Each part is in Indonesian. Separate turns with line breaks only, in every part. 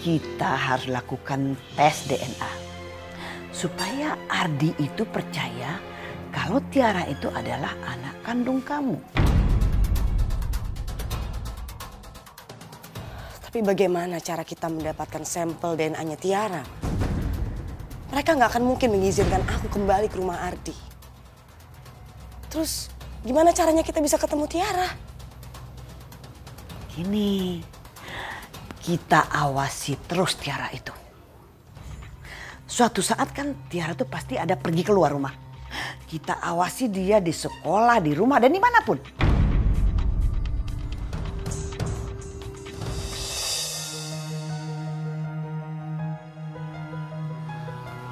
kita harus lakukan tes DNA. Supaya Ardi itu percaya kalau Tiara itu adalah anak kandung kamu.
Tapi bagaimana cara kita mendapatkan sampel DNA-nya Tiara? Mereka nggak akan mungkin mengizinkan aku kembali ke rumah Ardi. Terus gimana caranya kita bisa ketemu Tiara?
Gini, kita awasi terus Tiara itu. Suatu saat kan Tiara tuh pasti ada pergi keluar rumah. Kita awasi dia di sekolah, di rumah, dan dimanapun.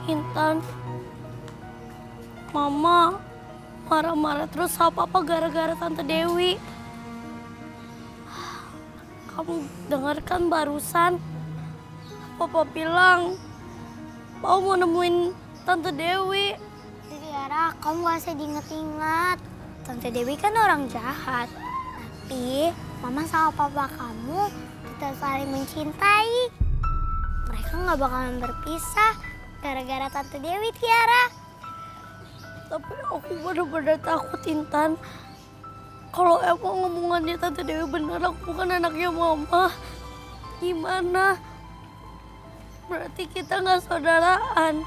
Intan, Mama marah-marah terus sama Papa gara-gara Tante Dewi. Kamu dengarkan barusan, Papa bilang mau nemuin Tante Dewi.
Tiara, kamu gak usah diinget-inget. Tante Dewi kan orang jahat. Tapi Mama sama Papa kamu tetap saling mencintai. Mereka gak bakalan berpisah gara-gara Tante Dewi, Tiara.
Tapi aku benar-benar takut, Intan. Kalau emang ngomongannya Tante Dewi benar, aku bukan anaknya Mama. Gimana? Berarti kita nggak saudaraan.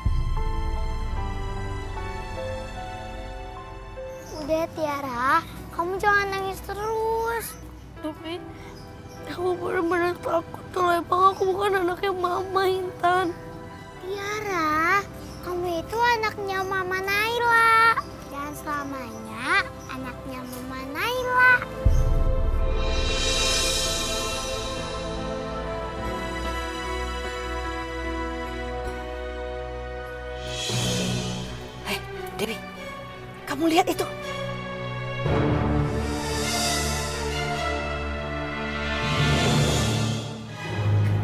Udah, Tiara. Kamu jangan nangis terus.
Tapi aku benar-benar takut kalau emang aku bukan anaknya Mama, Intan.
Tiara, kamu itu anaknya Mama Naila. Dan selamanya anaknya Mama Naila.
Hei, Dewi, kamu lihat itu?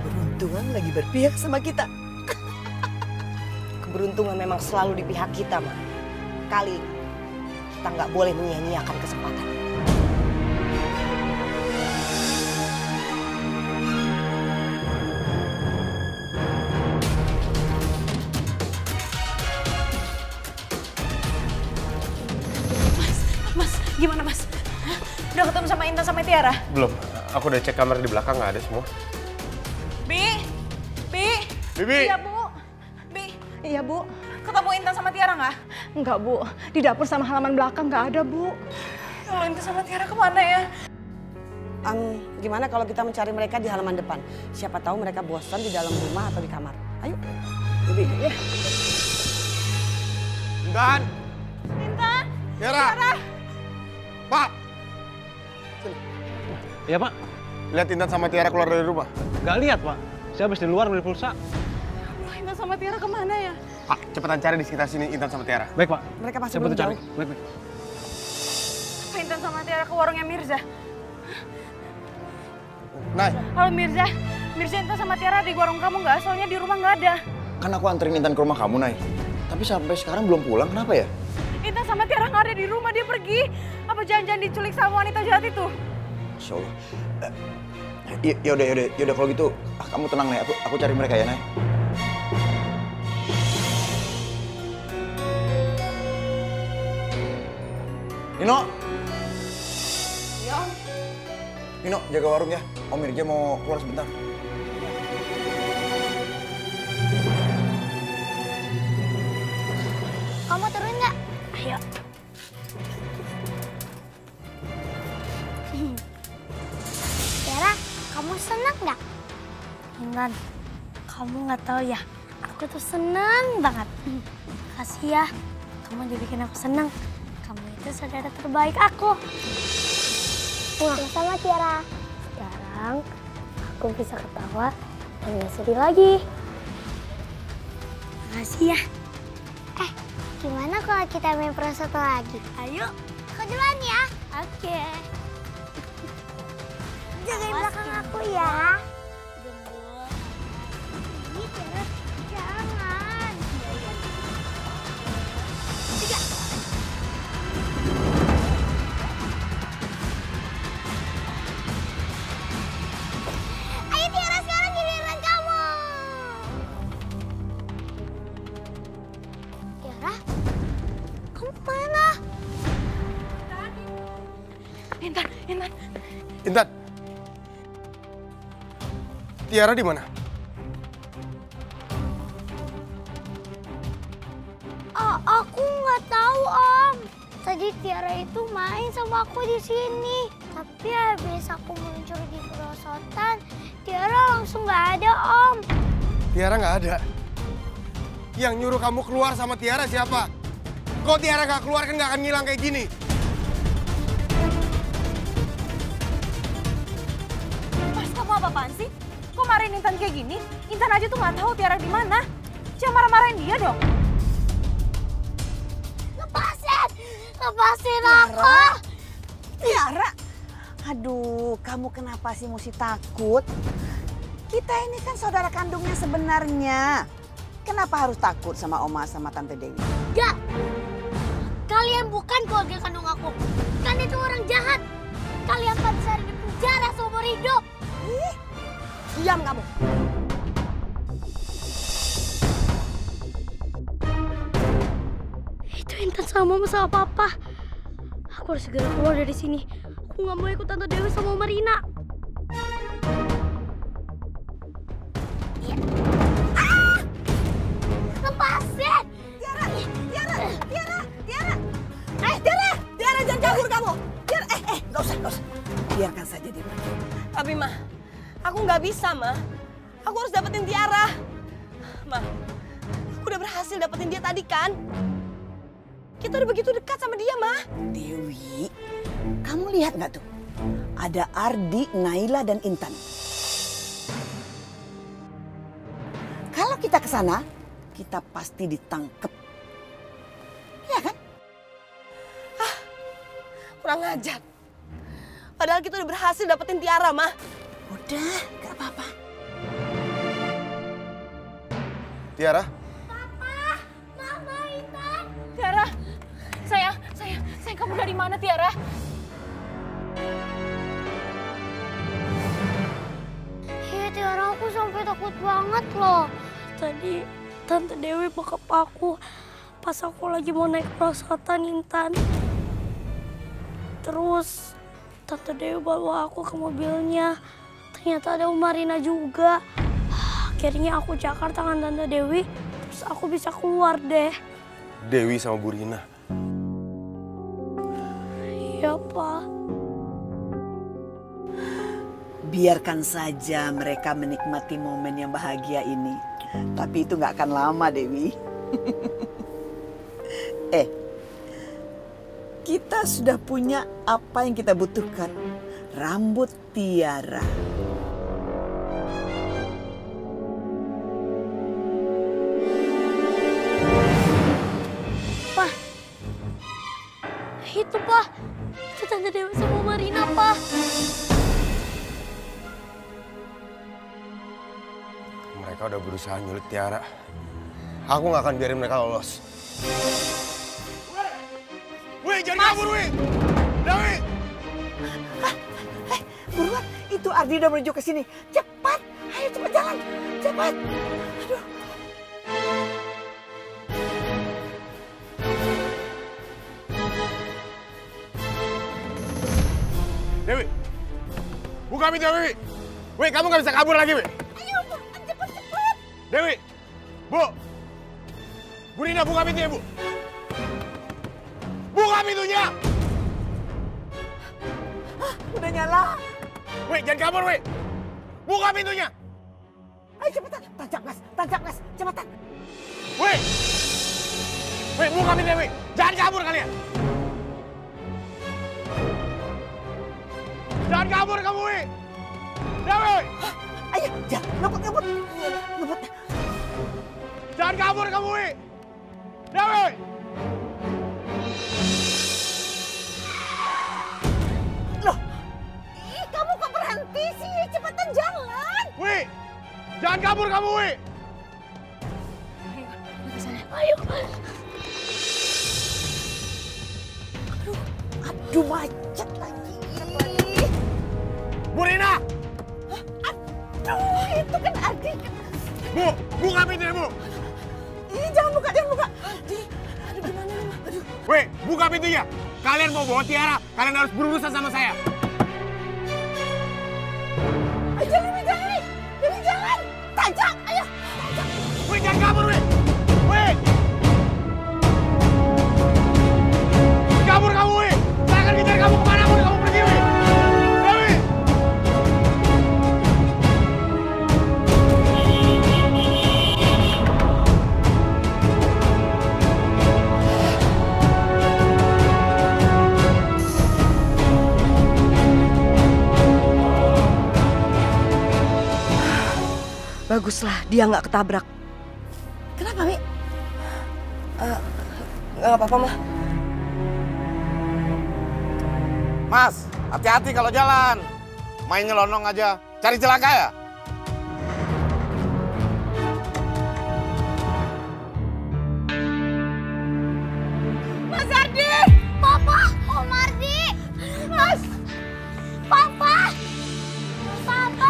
Keberuntungan lagi berpihak sama kita.
Keberuntungan memang selalu di pihak kita, Ma. Kali ini kita nggak boleh menyia-nyiakan kesempatan.
Mas, gimana Mas? Hah? Udah ketemu sama Intan sama Tiara?
Belum, aku udah cek kamar di belakang, nggak ada semua.
Bi!
Bibi!
Iya, Bu. Iya, Bu. Ketemu Intan sama Tiara nggak? Enggak, Bu. Di dapur sama halaman belakang nggak ada, Bu. Kalau Intan sama Tiara kemana ya?
Gimana kalau kita mencari mereka di halaman depan? Siapa tahu mereka bosan di dalam rumah atau di kamar. Ayo, Bibi. Ya.
Intan!
Intan!
Tiara! Pak! Sini.
Iya, Pak.
Lihat Intan sama Tiara keluar dari rumah.
Nggak lihat, Pak. Saya habis di luar beli pulsa.
Intan sama Tiara kemana ya?
Pak, cepetan cari di sekitar sini Intan sama Tiara.
Baik, Pak.
Mereka pasti
Saya
belum
bantu cari.
jauh.
Baik.
Apa Intan sama Tiara ke warungnya Mirza?
Nay,
Halo Mirza. Mirza, Intan sama Tiara di warung kamu nggak? Soalnya di rumah nggak ada.
Kan aku anterin Intan ke rumah kamu, Nay. Tapi sampai sekarang belum pulang, kenapa ya?
Intan sama Tiara nggak ada di rumah, dia pergi. Apa jangan-jangan diculik sama wanita jahat itu?
Insya Allah. Yaudah kalau gitu, kamu tenang, Nay. Aku cari mereka ya, Nay. Nino.
Ya.
Nino, jaga warung ya. Om Mirja mau keluar sebentar.
Kamu turun nggak?
Ayo.
Tiara, kamu senang nggak?
Intan, kamu nggak tahu ya, aku tuh seneng banget. Makasih ya, kamu udah bikin aku seneng. Kamu itu saudara terbaik aku.
Sama Tiara.
Sekarang aku bisa ketawa dan gak sedih lagi. Makasih ya.
Gimana kalau kita main pro satu lagi?
Ayo.
Aku duluan ya.
Oke.
Jagain belakang aku ya.
Gembul.
Ini Tiara, jangan. Ayo Tiara, sekarang giliran kamu.
Intan.
Intan. Tiara di mana?
Aku nggak tahu, Om. Tadi Tiara itu main sama aku di sini. Tapi habis aku muncul di perosotan, Tiara langsung nggak ada, Om.
Tiara nggak ada. Yang nyuruh kamu keluar sama Tiara siapa? Kok Tiara nggak keluar kan nggak akan ngilang kayak gini.
Mas, kamu apa-apaan sih? Kok marahin Intan kayak gini? Intan aja tuh nggak tahu Tiara di mana. Jangan marah-marahin dia dong.
Lepasin aku.
Tiara, aduh, kamu kenapa sih mesti takut? Kita ini kan saudara kandungnya sebenarnya. Kenapa harus takut sama Oma sama Tante Dewi?
Enggak. Kalian bukan keluarga kandung aku. Kan itu orang jahat. Kalian pantas ada di penjara seumur hidup.
Diam kamu.
Itu Intan sama Mama sama Papa. Aku harus segera keluar dari sini. Aku nggak mau ikut Tante Dewi sama Marina.
Lepasin!
Tiara jangan kabur kamu. Tiara,
Nggak usah. Biarkan saja dia pergi.
Tapi Ma, aku nggak bisa, Ma. Aku harus dapetin Tiara. Ma, aku udah berhasil dapetin dia tadi kan? Kita udah begitu dekat sama dia, Ma.
Dewi, kamu lihat nggak tuh? Ada Ardi, Naila, dan Intan. Kalau kita ke sana, kita pasti ditangkap. Ya kan?
Kurang ajar. Padahal kita udah berhasil dapetin Tiara, Ma.
Udah, nggak apa-apa.
Tiara?
Mama, Intan.
Tiara, sayang, kamu dari mana Tiara?
Iya, Tiara, aku sampai takut banget loh.
Tadi Tante Dewi bokap aku pas aku lagi mau naik perosotan Intan. Terus Tante Dewi bawa aku ke mobilnya. Ternyata ada Marina juga. Akhirnya aku cakar tangan Tante Dewi, terus aku bisa keluar deh.
Dewi sama Bu Rina.
Iya, Pak.
Biarkan saja mereka menikmati momen yang bahagia ini. Tapi itu nggak akan lama, Dewi. Kita sudah punya apa yang kita butuhkan. Rambut Tiara.
Pak. Itu, Pak. Itu Tante Dewi sama Marina, Pak.
Mereka udah berusaha nyulik Tiara. Aku nggak akan biarin mereka lolos. Wih, jangan kabur, Wih! Dewi!
Buruan, itu Ardi udah menuju ke sini. Cepat, ayo cepat jalan. Cepat. Aduh.
Dewi! Buka pintu, Dewi! Wih, kamu nggak bisa kabur lagi, Wih!
Ayo, cepat.
Dewi! Bu! Bu Rina, buka pintunya, Bu! Buka pintunya!
Udah nyala.
Wih, jangan kabur, Wih! Buka pintunya!
Ayo cepetan, tancap gas, cepetan.
Wih! Wih, buka pintunya, Wih! Jangan kabur kalian! Jangan kabur kamu, Wih! Dewi!
Ayo, jangan, ngebut.
Jangan kabur kamu, Wih! Dewi!
Loh, kamu kok berhenti sih? Cepetan jalan.
Wih! Jangan kabur kamu, Wih!
Ayo.
Aduh, macet lagi.
Bu Rina!
Aduh, itu kan Ardi.
Bu, buka pintunya, Bu!
Ih, jangan buka.
Aduh, gimana nih, Ma? Aduh.
Wih, buka pintunya! Kalian mau bawa Tiara, kalian harus berurusan sama saya.
Jangan! Tajak! Ayo!
Wih, jangan kabur, Wih! Wih! Kabur kamu, Wih! Saya akan kejar kamu kemanapun kamu pergi, Wih! Dewi!
Baguslah, dia nggak ketabrak.
Kenapa, Mi?
Nggak apa-apa, Ma.
Mas, hati-hati kalau jalan. Main nyelonong aja. Cari celaka ya?
Mas Ardi! Papa! Om Ardi! Mas! Papa! Papa!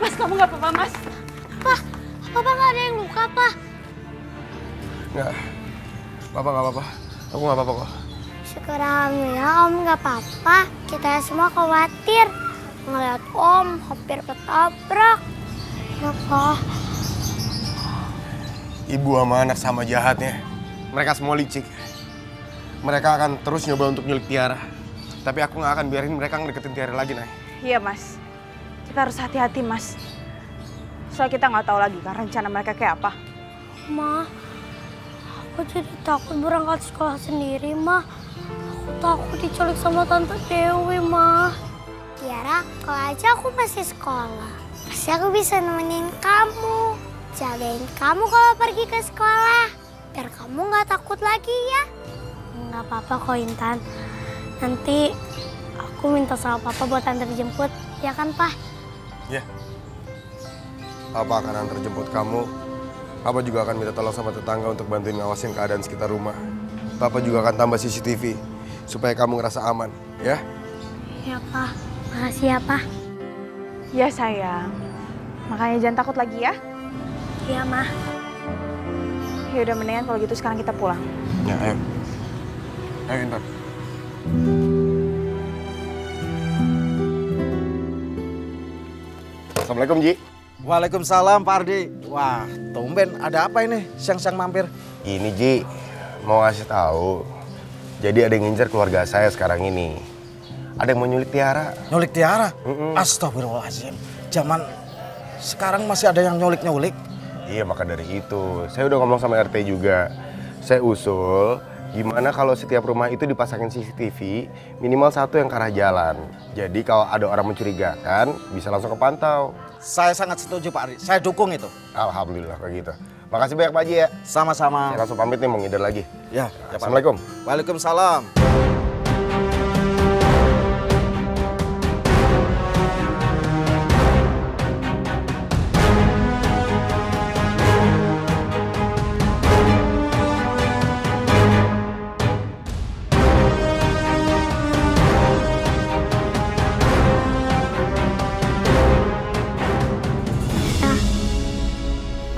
Mas, kamu nggak apa-apa, Mas?
Papa nggak ada yang luka, Pak?
Nggak. Papa nggak apa-apa. Aku nggak apa-apa kok.
Syukur alhamdulillah Om nggak apa-apa. Kita semua khawatir. Ngeliat Om hampir ketabrak. Kenapa?
Ibu sama anak sama jahatnya. Mereka semua licik. Mereka akan terus nyoba untuk nyulik Tiara. Tapi aku nggak akan biarin mereka ngedeketin Tiara lagi, Nay.
Iya, Mas. Kita harus hati-hati, Mas. Soalnya kita nggak tahu lagi kan rencana mereka kayak apa.
Ma, aku jadi takut berangkat sekolah sendiri, Ma. Aku takut diculik sama Tante Dewi, Ma.
Tiara, kalau aja aku masih sekolah, pasti aku bisa nemenin kamu. Jagain kamu kalau pergi ke sekolah. Biar kamu nggak takut lagi ya.
Nggak apa-apa kok, Intan. Nanti aku minta sama Papa buat antar jemput, ya kan, Pak?
Ya. Papa akan antar jemput kamu. Papa juga akan minta tolong sama tetangga untuk bantuin ngawasin keadaan sekitar rumah. Papa juga akan tambah CCTV supaya kamu ngerasa aman, ya?
Ya, Pak. Makasih ya, Pak.
Ya, sayang. Makanya jangan takut lagi ya.
Iya, Ma.
Ya udah mendingan kalau gitu sekarang kita pulang.
Ya, ayo. Ayo, Intan. Assalamualaikum, Ji.
Waalaikumsalam Pak Ardi. Wah, tumben ada apa ini siang-siang mampir?
Ini, Ji, mau ngasih tahu. Jadi ada yang ngincer keluarga saya sekarang ini. Ada yang mau nyulik Tiara.
Nyulik Tiara? Astagfirullahaladzim. Zaman sekarang masih ada yang nyulik-nyulik?
Iya, maka dari itu. Saya udah ngomong sama RT juga. Saya usul, gimana kalau setiap rumah itu dipasangin CCTV, minimal satu yang ke arah jalan. Jadi kalau ada orang mencurigakan, bisa langsung kepantau.
Saya sangat setuju Pak Ardi, saya dukung itu.
Alhamdulillah kalau gitu. Makasih banyak Pak Haji ya.
Sama-sama.
Saya langsung pamit nih, mau ngider lagi.
Ya, Pak.
Assalamualaikum.
Waalaikumsalam.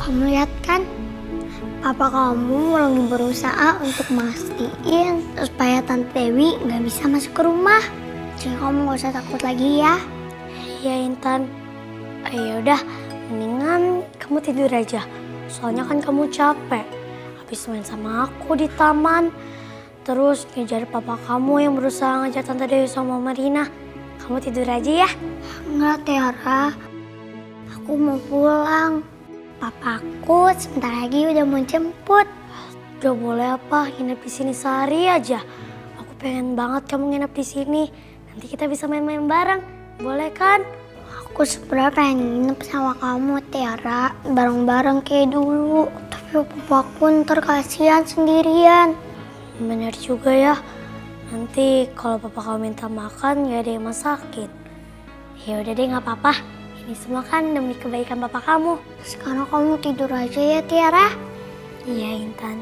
Kamu lihat kan? Papa kamu lagi berusaha untuk mastiin supaya Tante Dewi nggak bisa masuk ke rumah. Jadi kamu nggak usah takut lagi ya.
Iya, Intan. Ya udah, mendingan kamu tidur aja. Soalnya kan kamu capek. Habis main sama aku di taman. Terus ngejar papa kamu yang berusaha ngejar Tante Dewi sama Marina. Kamu tidur aja ya.
Enggak, Tiara. Aku mau pulang. Papaku sebentar lagi udah mau jemput.
Udah boleh apa? Nginep di sini sehari aja. Aku pengen banget kamu nginep di sini. Nanti kita bisa main-main bareng. Boleh kan?
Aku sebenarnya pengen nginep sama kamu, Tiara. Bareng-bareng kayak dulu. Tapi papaku ntar kasihan sendirian.
Bener juga ya. Nanti kalau papa kamu minta makan gak ada yang masakin. Ya udah deh, nggak apa-apa. Ini semua kan demi kebaikan papa kamu.
Sekarang kamu tidur aja ya, Tiara.
Iya, Intan.